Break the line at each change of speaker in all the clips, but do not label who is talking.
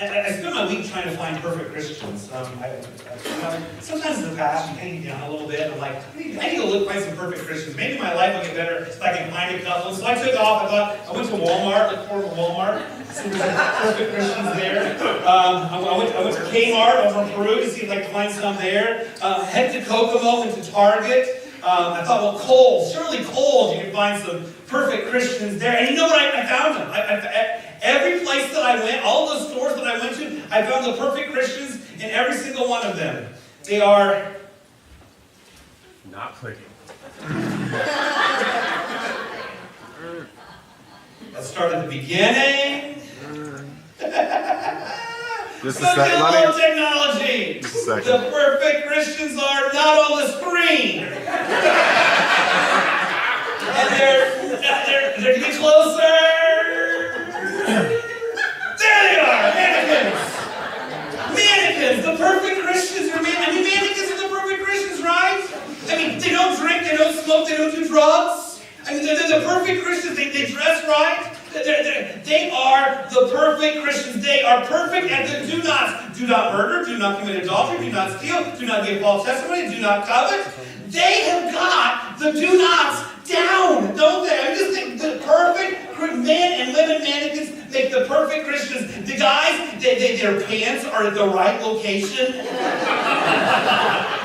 I spent my week trying to find perfect Christians. Sometimes in the past, you kind of get down a little bit. I'm like, I need to find some perfect Christians. Maybe my life will get better if I can find a couple. So I took off. I went to Walmart, looked for Walmart. See if there's perfect Christians there. I went to Kmart over in Peru to see if I could find some there. Head to Kokomo, went to Target. I thought, well, Kohl's, surely Kohl's, you can find some perfect Christians there. And you know what? I found them. Every place that I went, all those stores that I went to, I found the perfect Christians in every single one of them. They are
not clicking.
Let's start at the beginning.
Just a second.
Little technology.
Just a second.
The perfect Christians are not on the screen. And they're getting closer. There they are, mannequins. Mannequins, the perfect Christians are mannequins are the perfect Christians, right? I mean, they don't drink, they don't smoke, they don't do drugs. I mean, they're the perfect Christians. They dress right. They are the perfect Christians. They are perfect at the do nots. Do not murder, do not commit adultery, do not steal, do not give false testimony, do not covet. They have got the do nots down, don't they? I mean, just think the perfect men and women mannequins make the perfect Christians. The guys, their pants are at the right location.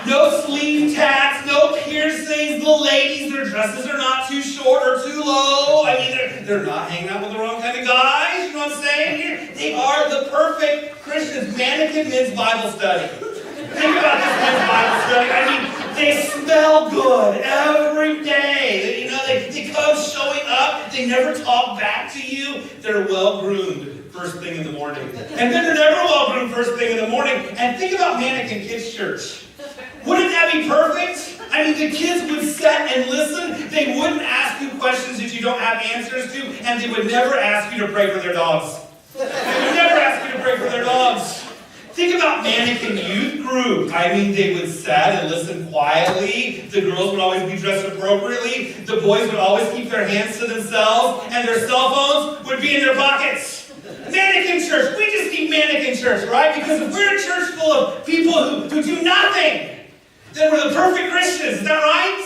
No sleeve tats, no piercings. The ladies, their dresses are not too short or too low. I mean, they're not hanging out with the wrong kind of guys. You know what I'm saying here? They are the perfect Christians. Mannequin men's Bible study. Think about this men's Bible study. I mean, they smell good every day. You know, they come showing up. They never talk back to you. They're well-groomed first thing in the morning. And then they're never well-groomed first thing in the morning. And think about Mannequin Kids Church. Wouldn't that be perfect? I mean, the kids would sit and listen. They wouldn't ask you questions that you don't have answers to. And they would never ask you to pray for their dogs. They would never ask you to pray for their dogs. Think about Mannequin Youth Group. I mean, they would sit and listen quietly. The girls would always be dressed appropriately. The boys would always keep their hands to themselves. And their cell phones would be in their pockets. Mannequin Church. We just need Mannequin Church, right? Because if we're a church full of people who do nothing, then we're the perfect Christians. Is that right?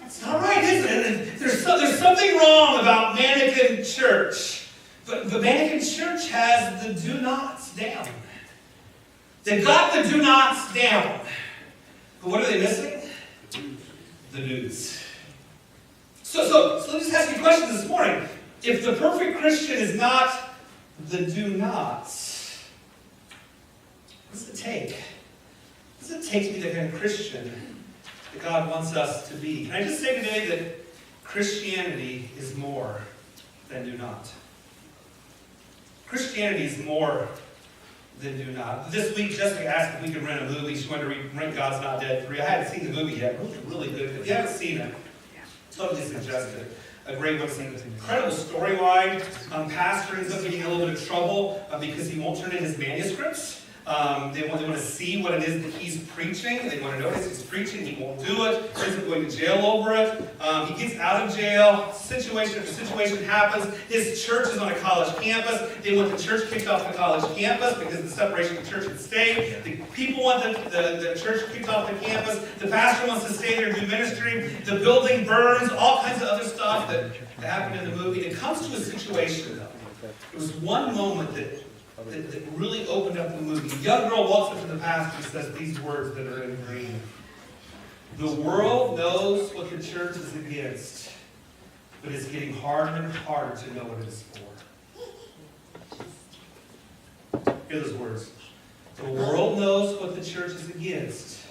It's not right, is it? There's something wrong about Mannequin Church. But the Mannequin Church has the do nots down. They've got the do nots down. But what are they missing? The do's. So let me just ask you a question this morning. If the perfect Christian is not the do nots, what does it take? What does it take to be the kind of Christian that God wants us to be? Can I just say today that Christianity is more than do not? Christianity is more than do not. This week, Jessica asked if we could rent a movie. She wanted to rent God's Not Dead 3. I haven't seen the movie yet. Really good. If you haven't seen it, totally suggest it. A great one. It's an incredible storyline. Pastor ends up getting in a little bit of trouble because he won't turn in his manuscripts. They want to see what it is that he's preaching. They want to know as he's preaching. He won't do it. He ends up going to jail over it. He gets out of jail. Situation after situation happens. His church is on a college campus. They want the church kicked off the college campus because of the separation of church and state. The people want the church kicked off the campus. The pastor wants to stay there and do ministry. The building burns. All kinds of other stuff that happened in the movie. It comes to a situation, though. There was one moment that really opened up the movie. A young girl walks up to the pastor and says these words that are in green. The world knows what the church is against, but it's getting harder and harder to know what it is for. Hear those words. The world knows what the church is against,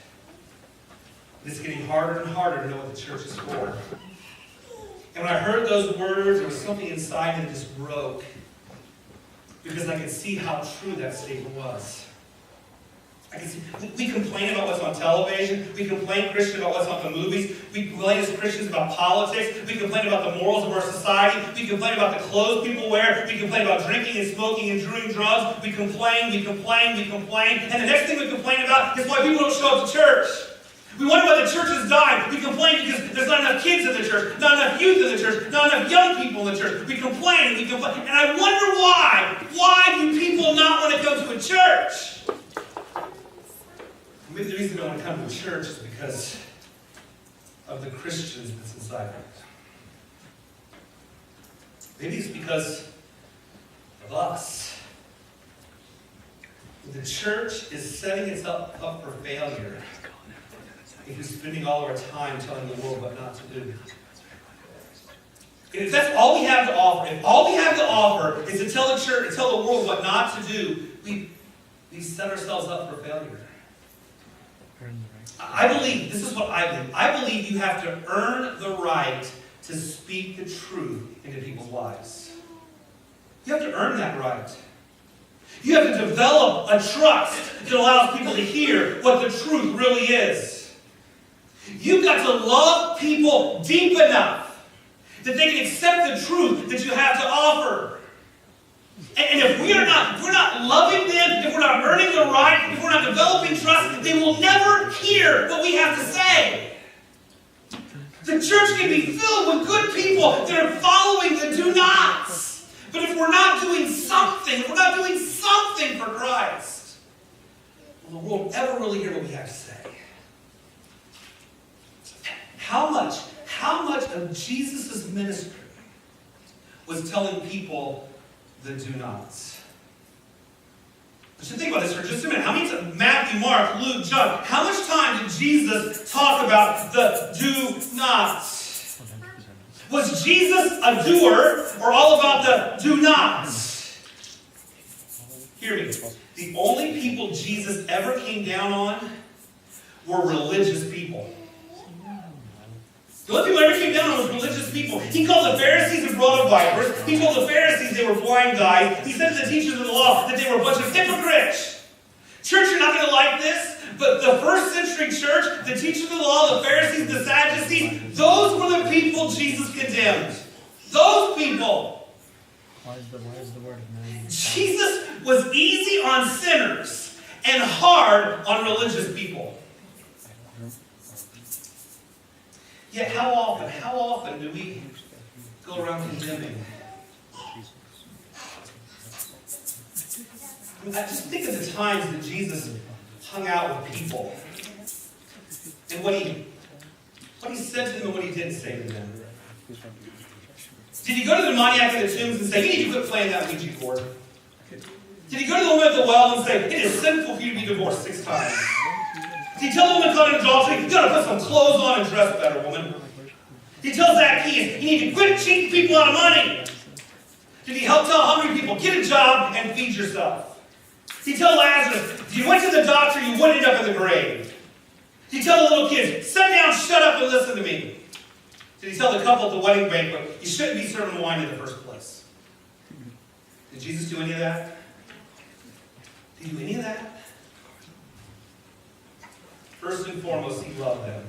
but it's getting harder and harder to know what the church is for. And when I heard those words, there was something inside me that just broke. Because I could see how true that statement was. I can see, we complain about what's on television. We complain, Christians, about what's on the movies. We complain as Christians about politics. We complain about the morals of our society. We complain about the clothes people wear. We complain about drinking and smoking and doing drugs. We complain. And the next thing we complain about is why people don't show up to church. We wonder why the church has died. We complain because there's not enough kids in the church, not enough youth in the church, not enough young people in the church. We complain and we complain. And I wonder why. Why do people not want to come to a church? Maybe the reason they don't want to come to a church is because of the Christians that's inside of it. Maybe it's because of us. The church is setting itself up for failure if we're spending all of our time telling the world what not to do. And if that's all we have to offer, if all we have to offer is to tell the church, to tell the world what not to do, we set ourselves up for failure. I believe, this is what I believe you have to earn the right to speak the truth into people's lives. You have to earn that right. You have to develop a trust that allows people to hear what the truth really is. You've got to love people deep enough that they can accept the truth that you have to offer. And if we're not loving them, if we're not earning the right, if we're not developing trust, they will never hear what we have to say. The church can be filled with good people that are following the do-nots. But if we're not doing something, for Christ, will the world ever really hear what we have to say? How much of Jesus' ministry was telling people the do-nots? But you think about this for just a minute. How many times, Matthew, Mark, Luke, John, how much time did Jesus talk about the do-nots? Was Jesus a doer or all about the do-nots? Hear me. The only people Jesus ever came down on were religious people. The only people ever came down on was religious people. He called the Pharisees a brood of vipers. He told the Pharisees they were blind guys. He said to the teachers of the law that they were a bunch of hypocrites. Church, you're not going to like this, but the first century church, the teachers of the law, the Pharisees, the Sadducees, those were the people Jesus condemned. Those people.
Why is the word of man?
Jesus was easy on sinners and hard on religious people. Yet how often do we go around condemning? I just think of the times that Jesus hung out with people and what he said to them and what he didn't say to them. Did he go to the demoniac in the tombs and say, you need to quit playing that Ouija board? Did he go to the woman at the well and say, it is sinful for you to be divorced 6 times? Did he tell the woman caught in adultery, you got to put some clothes on and dress better, woman? Did he tell Zacchaeus, you need to quit cheating people out of money? Did he help tell hungry people, get a job and feed yourself? Did he tell Lazarus, if you went to the doctor, you would end up in the grave? Did he tell the little kids, sit down, shut up, and listen to me? Did he tell the couple at the wedding banquet, you shouldn't be serving wine in the first place? Did Jesus do any of that? Did he do any of that? First and foremost, he loved them.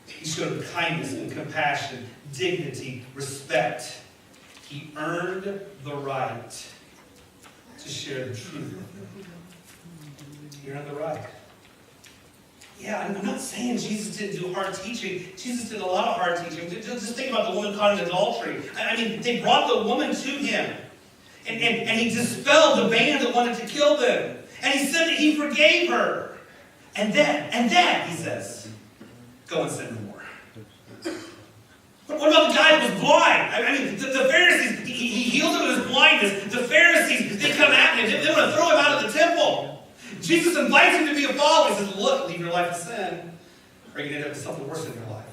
He showed them kindness and compassion, dignity, respect. He earned the right to share the truth with them. He earned the right. Yeah, I'm not saying Jesus didn't do hard teaching. Jesus did a lot of hard teaching. Just think about the woman caught in adultery. I mean, they brought the woman to him. And he dispelled the band that wanted to kill them. And he said that he forgave her. And then, he says, go and sin no more. What about the guy that was blind? I mean, the Pharisees, he healed him of his blindness. The Pharisees, they come at him. They want to throw him out of the temple. Jesus invites him to be a follower. He says, look, leave your life to sin, or you're going to end up with something worse in your life.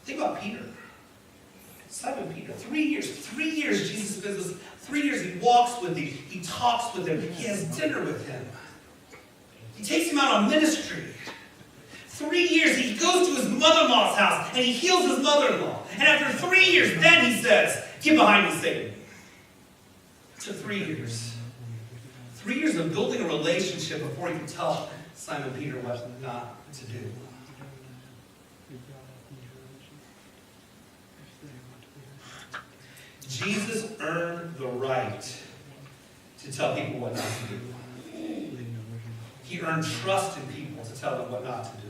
Think about Peter. Simon Peter, 3 years. 3 years Jesus spends this. 3 years he walks with him. He talks with him. He has dinner with him. He takes him out on ministry. 3 years he goes to his mother-in-law's house and he heals his mother-in-law. And after 3 years, then he says, get behind me, Satan. It took 3 years. 3 years of building a relationship before he could tell Simon Peter what not to do. Jesus earned the right to tell people what not to do. He earned trust in people to tell them what not to do.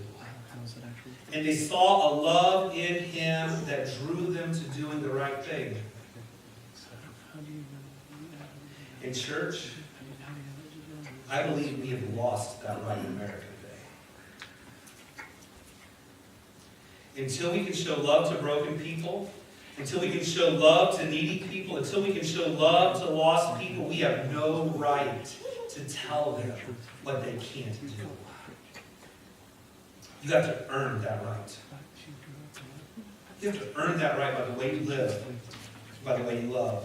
And they saw a love in him that drew them to doing the right thing. In church, I believe we have lost that right in America today. Until we can show love to broken people, until we can show love to needy people, until we can show love to lost people, we have no right to tell them what they can't do. You have to earn that right. You have to earn that right by the way you live, by the way you love.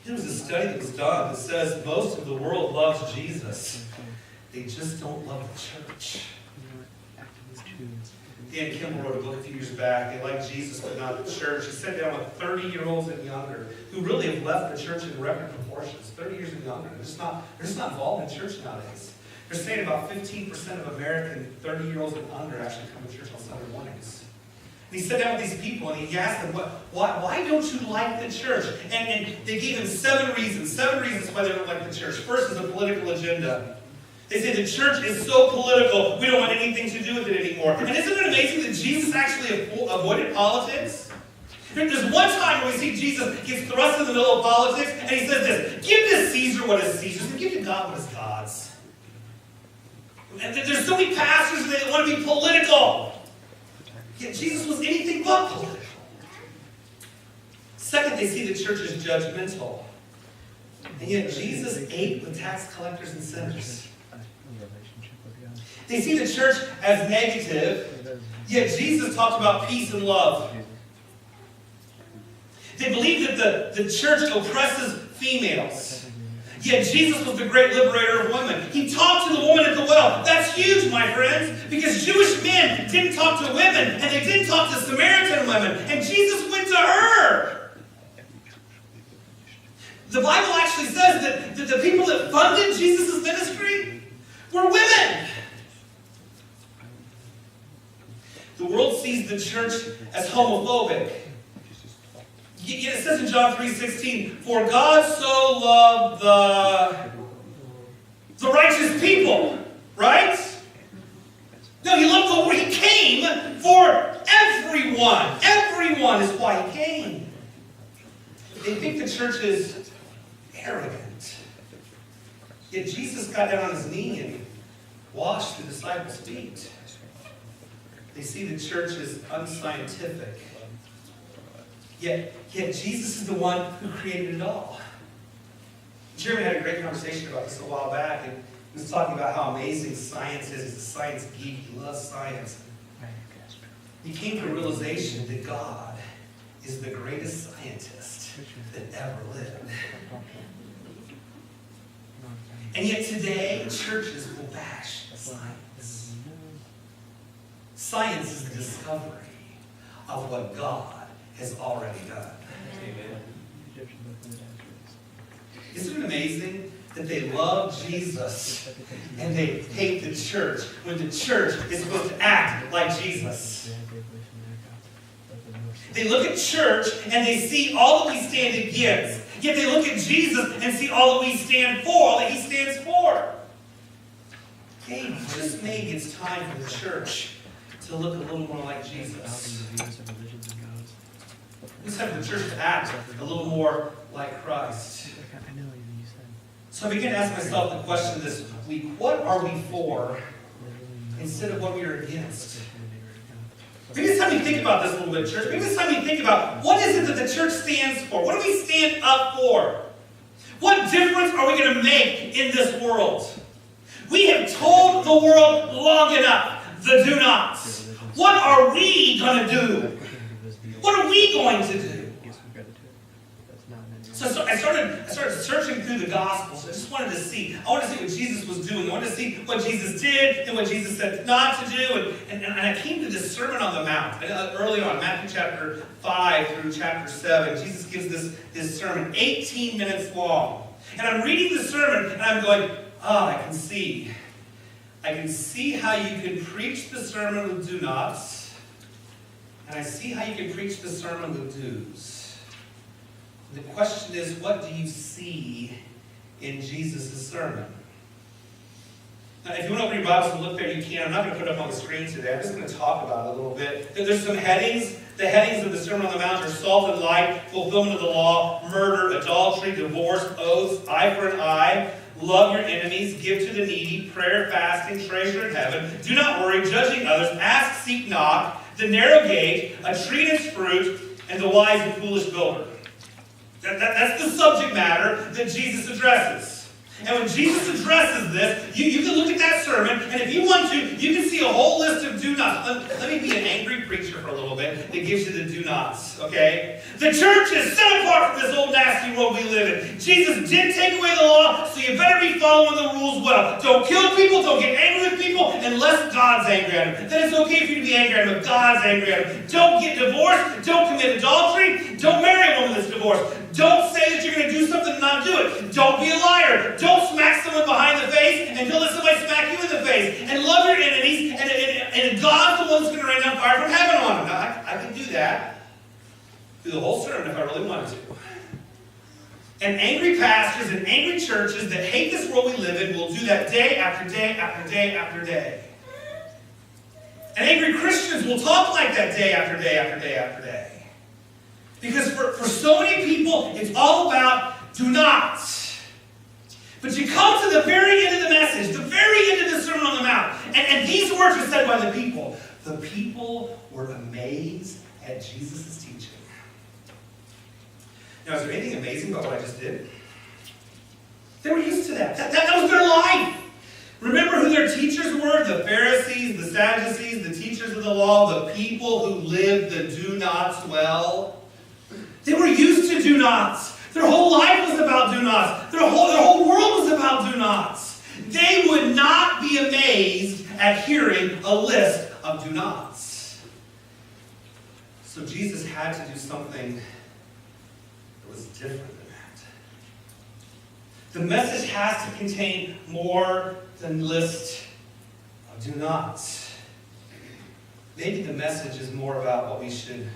There was a study that was done that says most of the world loves Jesus. They just don't love the church. Dan Kimball wrote a book a few years back. They like Jesus, but not the church. He sat down with 30-year-olds and younger who really have left the church in record proportions. 30 years and younger. They're just not involved in church nowadays. They're saying about 15% of American 30-year-olds and under actually come to church on Sunday mornings. And he sat down with these people and he asked them, why don't you like the church? And they gave him 7 reasons why they don't like the church. First is a political agenda. They say the church is so political, we don't want anything to do with it anymore. And isn't it amazing that Jesus actually avoided politics? There's one time where we see Jesus gets thrust in the middle of politics, and he says this, give to Caesar what is Caesar's, and give to God what is God's. And there's so many pastors that want to be political. Yet Jesus was anything but political. Second, they see the church as judgmental. And yet Jesus ate with tax collectors and sinners. They see the church as negative, yet Jesus talked about peace and love. They believe that the church oppresses females. Yet Jesus was the great liberator of women. He talked to the woman at the well. That's huge, my friends, because Jewish men didn't talk to women, and they didn't talk to Samaritan women, and Jesus went to her. The Bible actually says that the people that funded Jesus' ministry were women. The world sees the church as homophobic. It says in John 3:16, for God so loved the righteous people, right? No, he loved the world. He came for everyone. Everyone is why he came. They think the church is arrogant. Yet Jesus got down on his knee and washed the disciples' feet. They see the church as unscientific. Yet Jesus is the one who created it all. Jeremy had a great conversation about this a while back, and he was talking about how amazing science is. He's a science geek. He loves science. He came to a realization that God is the greatest scientist that ever lived. And yet today, churches will bash science. Science is the discovery of what God has already done. Amen. Isn't it amazing that they love Jesus and they hate the church when the church is supposed to act like Jesus? They look at church and they see all that we stand against. Yet they look at Jesus and see all that we stand for, all that he stands for. Hey, just maybe it's time for the church to look a little more like Jesus. It's time for the church to act a little more like Christ. So I began to ask myself the question this week, what are we for instead of what we are against? Maybe it's time we think about this a little bit, church. Maybe it's time we think about what is it that the church stands for? What do we stand up for? What difference are we going to make in this world? We have told the world long enough the do nots. What are we going to do? What are we going to do? So I started searching through the Gospels. I just wanted to see. I wanted to see what Jesus was doing. I wanted to see what Jesus did and what Jesus said not to do. And I came to this Sermon on the Mount. Early on, Matthew chapter 5 through chapter 7, Jesus gives this sermon, 18 minutes long. And I'm reading the sermon, and I'm going, I can see. I can see how you can preach the sermon with do nots. And I see how you can preach the sermon with do's. The question is, what do you see in Jesus' sermon. Now, if you want to open your Bibles and look there, you can. I'm not going to put it up on the screen today. I'm just going to talk about it a little bit. There's some headings. The headings of the Sermon on the Mount are salt and light, fulfillment of the law, murder, adultery, divorce, oaths, eye for an eye, love your enemies, give to the needy, prayer, fasting, treasure in heaven, do not worry, judging others, ask, seek, knock, the narrow gate, a tree and its fruit, and the wise and foolish builder. That's the subject matter that Jesus addresses. And when Jesus addresses this, you can look at that sermon, and if you want to, you can see a whole list of do-nots. Let me be an angry preacher for a little bit that gives you the do-nots, okay? The church is set apart from this old nasty world we live in. Jesus did take away the law, so you better be following the rules well. Don't kill people, don't get angry with people, unless God's angry at them. Then it's okay for you to be angry at them if God's angry at them. Don't get divorced, don't commit adultery, don't marry a woman that's divorced. Don't say that you're going to do something and not do it. Don't be a liar. Don't smack someone behind the face and don't let somebody smack you in the face. And love your enemies, and God's the one that's going to rain down fire from heaven on them. Now, I can do that through the whole sermon if I really wanted to. And angry pastors and angry churches that hate this world we live in will do that day after day after day after day. And angry Christians will talk like that day after day after day after day. Because for so many people, it's all about do nots. But you come to the very end of the message, the very end of the Sermon on the Mount, and these words are said by the people. The people were amazed at Jesus' teaching. Now, is there anything amazing about what I just did? They were used to that. That was their life. Remember who their teachers were? The Pharisees, the Sadducees, the teachers of the law, the people who lived the do-nots well. They were used to do-nots. Their whole life was about do-nots. Their whole world was about do-nots. They would not be amazed at hearing a list of do-nots. So Jesus had to do something that was different than that. The message has to contain more than a list of do-nots. Maybe the message is more about what we should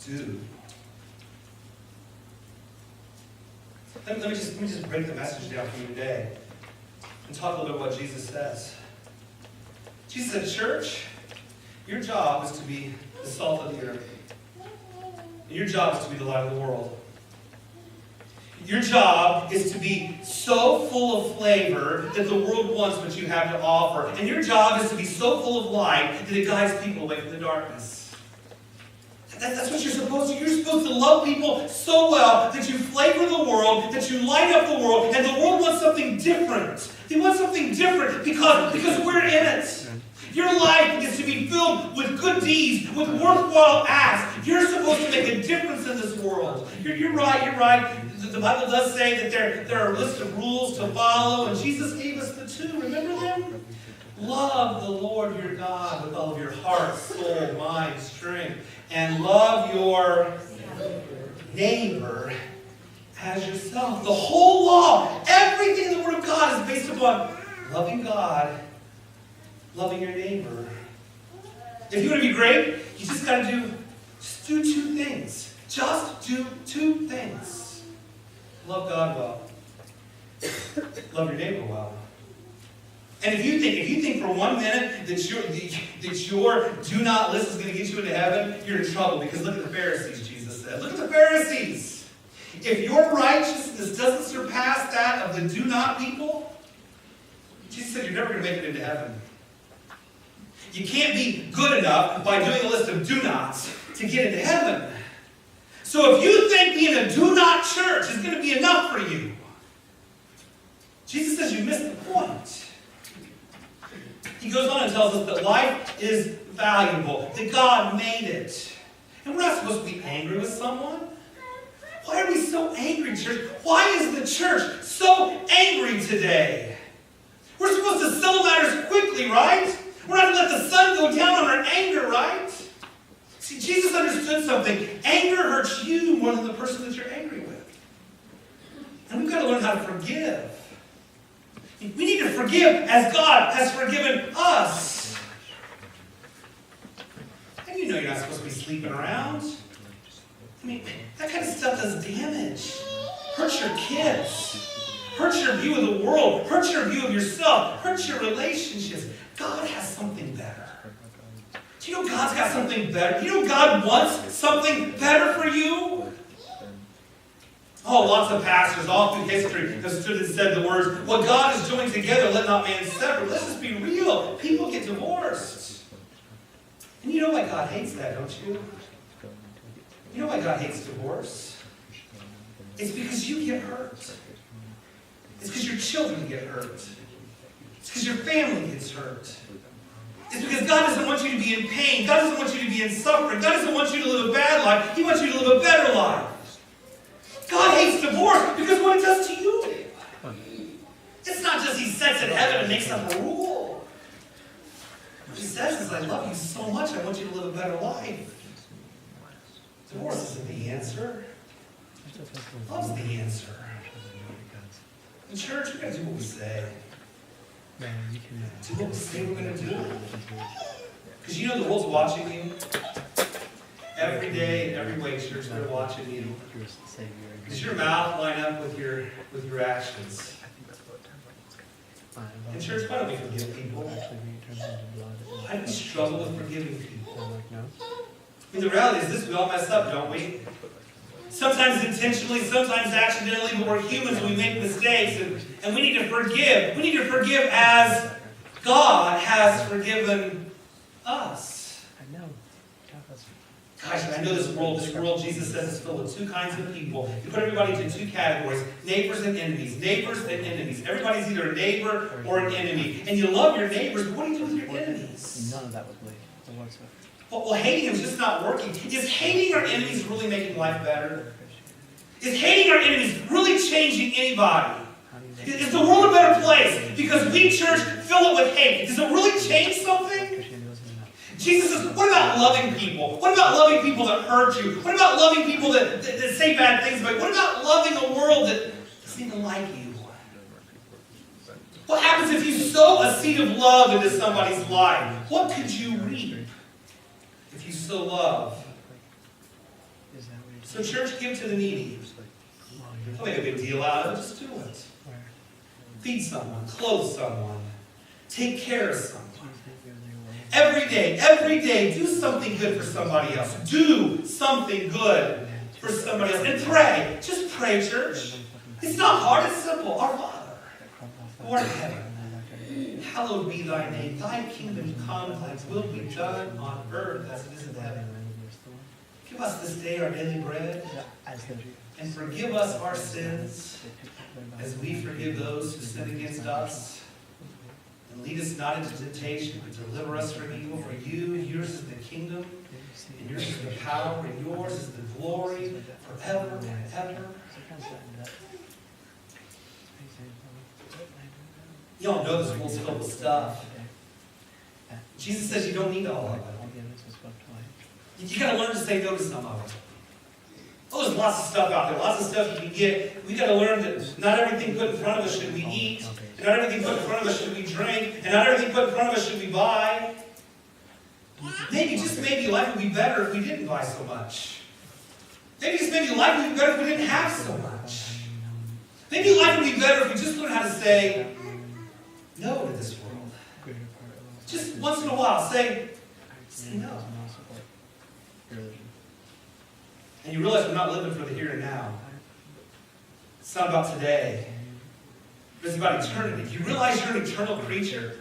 do. Let me just break the message down for you today and talk a little bit about what Jesus says. Jesus said, church, your job is to be the salt of the earth. And your job is to be the light of the world. Your job is to be so full of flavor that the world wants what you have to offer. And your job is to be so full of light that it guides people away from the darkness. That's what you're supposed to do. You're supposed to love people so well that you flavor the world, that you light up the world, and the world wants something different. They want something different because we're in it. Your life is to be filled with good deeds, with worthwhile acts. You're supposed to make a difference in this world. You're right. The Bible does say that there are a list of rules to follow, and Jesus gave us the two. Remember them? Love the Lord your God with all of your heart, soul, mind, strength, and love your neighbor as yourself. The whole law, everything in the Word of God is based upon loving God, loving your neighbor. If you want to be great, you just got to do two things. Just do two things. Love God well. Love your neighbor well. And if you think for 1 minute that your do not list is going to get you into heaven, you're in trouble, because look at the Pharisees, Jesus said. Look at the Pharisees. If your righteousness doesn't surpass that of the do not people, Jesus said you're never going to make it into heaven. You can't be good enough by doing a list of do nots to get into heaven. So if you think being a do not church is going to be enough for you, Jesus says you missed the point. He goes on and tells us that life is valuable, that God made it. And we're not supposed to be angry with someone. Why are we so angry, church? Why is the church so angry today? We're supposed to settle matters quickly, right? We're not to let the sun go down on our anger, right? See, Jesus understood something. Anger hurts you more than the person that you're angry with. And we've got to learn how to forgive. We need to forgive as God has forgiven us. And you know you're not supposed to be sleeping around. I mean, that kind of stuff does damage. hurts your kids, hurts your view of the world, hurts your view of yourself, hurts your relationships, God has something better. Do you know God's got something better? Do you know God wants something better for you? Oh, lots of pastors all through history have stood and said the words, what God is joined together, let not man separate. Let's just be real. People get divorced. And you know why God hates that, don't you? You know why God hates divorce? It's because you get hurt. It's because your children get hurt. It's because your family gets hurt. It's because God doesn't want you to be in pain. God doesn't want you to be in suffering. God doesn't want you to live a bad life. He wants you to live a better life. God hates divorce because of what it does to you. It's not just He sits in heaven and makes up a rule. What He says is, I love you so much, I want you to live a better life. Divorce isn't the answer. Love's the answer. In church, we've got to do what we say. Do what we say we're going to do. Because you know the world's watching you. Every day, every way, church, they're watching you. Does your mouth line up with your actions? In church, why don't we forgive people? Why do we struggle with forgiving people? I mean, the reality is this, we all mess up, don't we? Sometimes intentionally, sometimes accidentally, but we're humans and we make mistakes, and we need to forgive. We need to forgive as God has forgiven us. Gosh, I know this world, Jesus says, is filled with two kinds of people. You put everybody into two categories, neighbors and enemies. Neighbors and enemies. Everybody's either a neighbor or an enemy. And you love your neighbors, but what do you do with your enemies?
None of that was believed.
Well, hating them is just not working. Is hating our enemies really making life better? Is hating our enemies really changing anybody? Is the world a better place because we, church, fill it with hate? Does it really change something? Jesus says, what about loving people? What about loving people that hurt you? What about loving people that say bad things about you? What about loving a world that doesn't even like you? What happens if you sow a seed of love into somebody's life? What could you reap if you sow love? So church, give to the needy. Don't make a big deal out of it. Just do it. Feed someone. Clothe someone. Take care of someone. Every day, do something good for somebody else. Do something good for somebody else. And pray. Just pray, church. It's not hard, it's simple. Our Father, who art in heaven, hallowed be thy name. Thy kingdom come, thy will be done on earth as it is in heaven. Give us this day our daily bread, and forgive us our sins, as we forgive those who sin against us. And lead us not into temptation, but deliver us from evil. For yours is the kingdom, and yours is the power, and yours is the glory, forever and ever. Y'all know this world's filled with stuff. Jesus says you don't need all of it. You got to learn to say no to some of it. Oh, there's lots of stuff out there, lots of stuff you can get. We got to learn that not everything put in front of us should we eat, and not everything put in front of us should we drink, and not everything put in front of us should we buy. Maybe, just maybe, life would be better if we didn't buy so much. Maybe just maybe life would be better if we didn't have so much. Maybe life would be better if we just learned how to say no to this world. Just once in a while, say no. And you realize we're not living for the here and now. It's not about today. It's about eternity. Do you realize you're an eternal creature?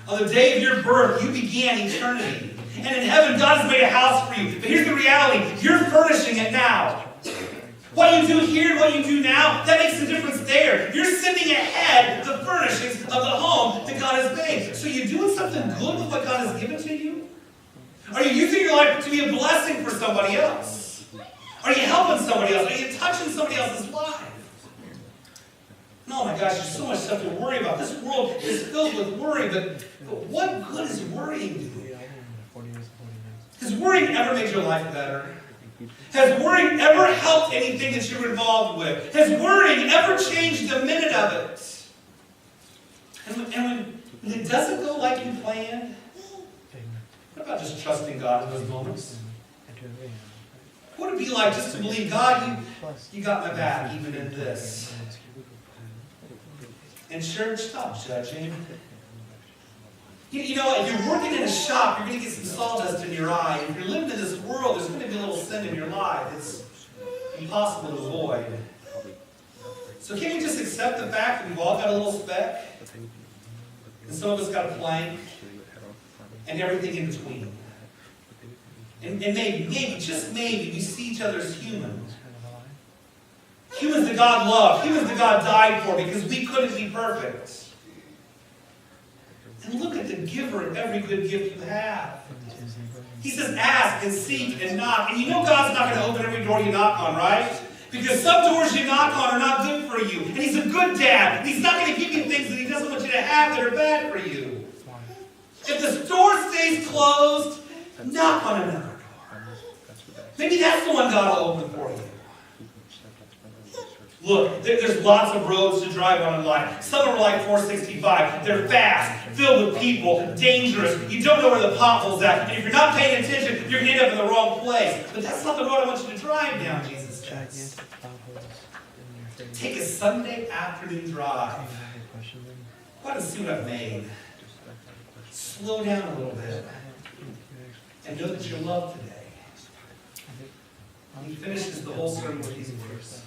On the day of your birth, you began eternity. And in heaven, God has made a house for you. But here's the reality. You're furnishing it now. What you do here and what you do now, that makes a difference there. You're sending ahead the furnishings of the home that God has made. So you're doing something good with what God has given to you? Are you using your life to be a blessing for somebody else? Are you helping somebody else? Are you touching somebody else's life? Oh my gosh, there's so much stuff to worry about. This world is filled with worry, but what good is worrying do? Has worrying ever made your life better? Has worrying ever helped anything that you're involved with? Has worrying ever changed a minute of it? And when it doesn't go like you planned, what about just trusting God in those moments? What would it be like just to believe, God, you got my back even in this? And church, stop judging. You know, if you're working in a shop, you're going to get some sawdust in your eye. If you're living in this world, there's going to be a little sin in your life. It's impossible to avoid. So can't we just accept the fact that we've all got a little speck? And some of us got a plank, and everything in between. And maybe, just maybe, we see each other as humans. Humans that God loved. Humans that God died for because we couldn't be perfect. And look at the giver of every good gift you have. He says, ask and seek and knock. And you know God's not going to open every door you knock on, right? Because some doors you knock on are not good for you. And He's a good dad. And He's not going to give you things that He doesn't want you to have that are bad for you. If the door stays closed, knock on another door. Maybe that's the one God will open for you. Look, there's lots of roads to drive on in life. Some are like 465. They're fast, filled with people, dangerous. You don't know where the pothole's at. And if you're not paying attention, you're going to end up in the wrong place. But that's not the road I want you to drive down, Jesus says. Take a Sunday afternoon drive. Go out and see what I've made. Slow down a little bit. And know that you're loved today. He finishes the whole sermon with these words.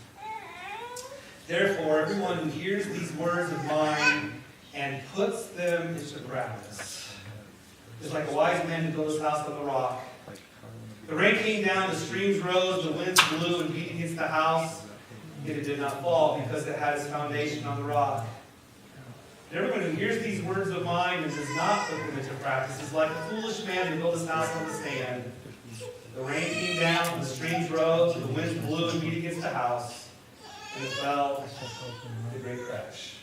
Therefore, everyone who hears these words of mine and puts them into practice is like a wise man who built his house on the rock. The rain came down, the streams rose, the winds blew and beat against the house, yet it did not fall because it had its foundation on the rock. And everyone who hears these words of mine and does not put them into practice is like a foolish man who built his house on the sand. The rain came down, the streams rose, the winds blew and beat against the house, and it fell with a great crash.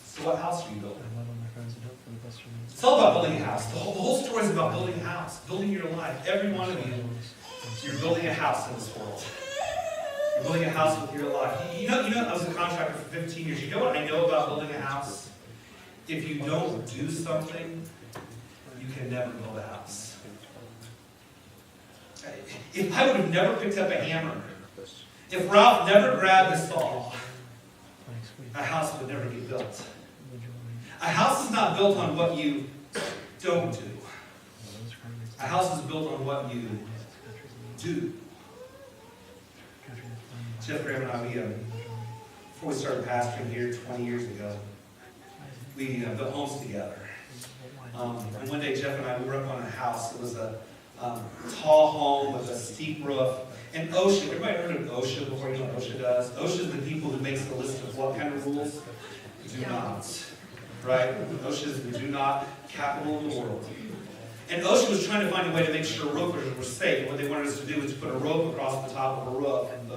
So what house are you building? It's all about building a house. The whole story is about building a house, building your life. Every one of you, you're building a house in this world. You're building a house with your life. You know, I was a contractor for 15 years. You know what I know about building a house? If you don't do something, you can never build a house. If I would have never picked up a hammer, if Ralph never grabbed a saw, a house would never get built. A house is not built on what you don't do. A house is built on what you do. Jeff Graham and I, before we started pastoring here 20 years ago, we built homes together. And one day Jeff and I, we were up on a house. It was a tall home with a steep roof. And OSHA, everybody heard of OSHA before? You know what OSHA does? OSHA is the people who makes the list of what kind of rules? Do nots. Right? OSHA is the do not capital of the world. And OSHA was trying to find a way to make sure roofers were safe. And what they wanted us to do was to put a rope across the top of the roof. And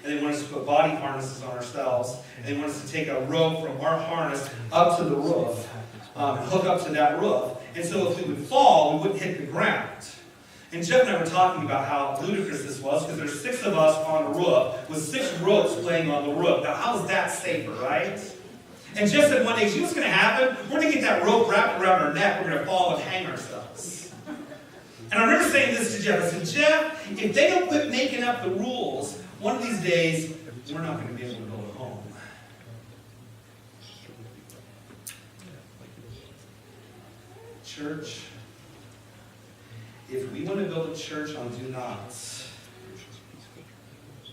they wanted us to put body harnesses on ourselves. And they wanted us to take a rope from our harness up to the roof, hook up to that roof. And so if we would fall, we wouldn't hit the ground. And Jeff and I were talking about how ludicrous this was, because there's 6 of us on a roof with 6 ropes laying on the roof. Now, how is that safer, right? And Jeff said one day, you know what's going to happen? We're going to get that rope wrapped around our neck. We're going to fall and hang ourselves. And I remember saying this to Jeff. I said, Jeff, if they don't quit making up the rules, one of these days, we're not going to be able to build a home. Church, if we want to build a church on do nots,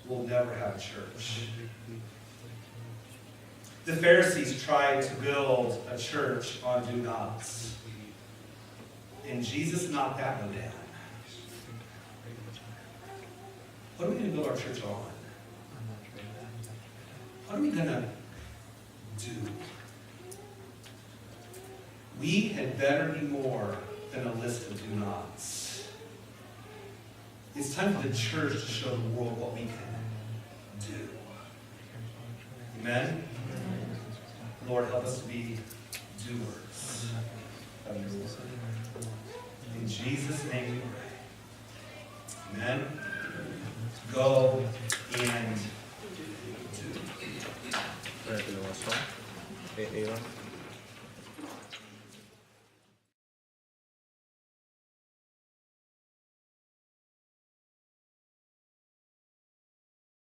we'll never have church. The Pharisees tried to build a church on do nots. And Jesus knocked that one down. What are we going to build our church on? What are we going to do? We had better be more than a list of do nots. It's time for the church to show the world what we can do. Amen? Lord, help us to be doers of your word. In Jesus' name we pray. Amen? Go and do.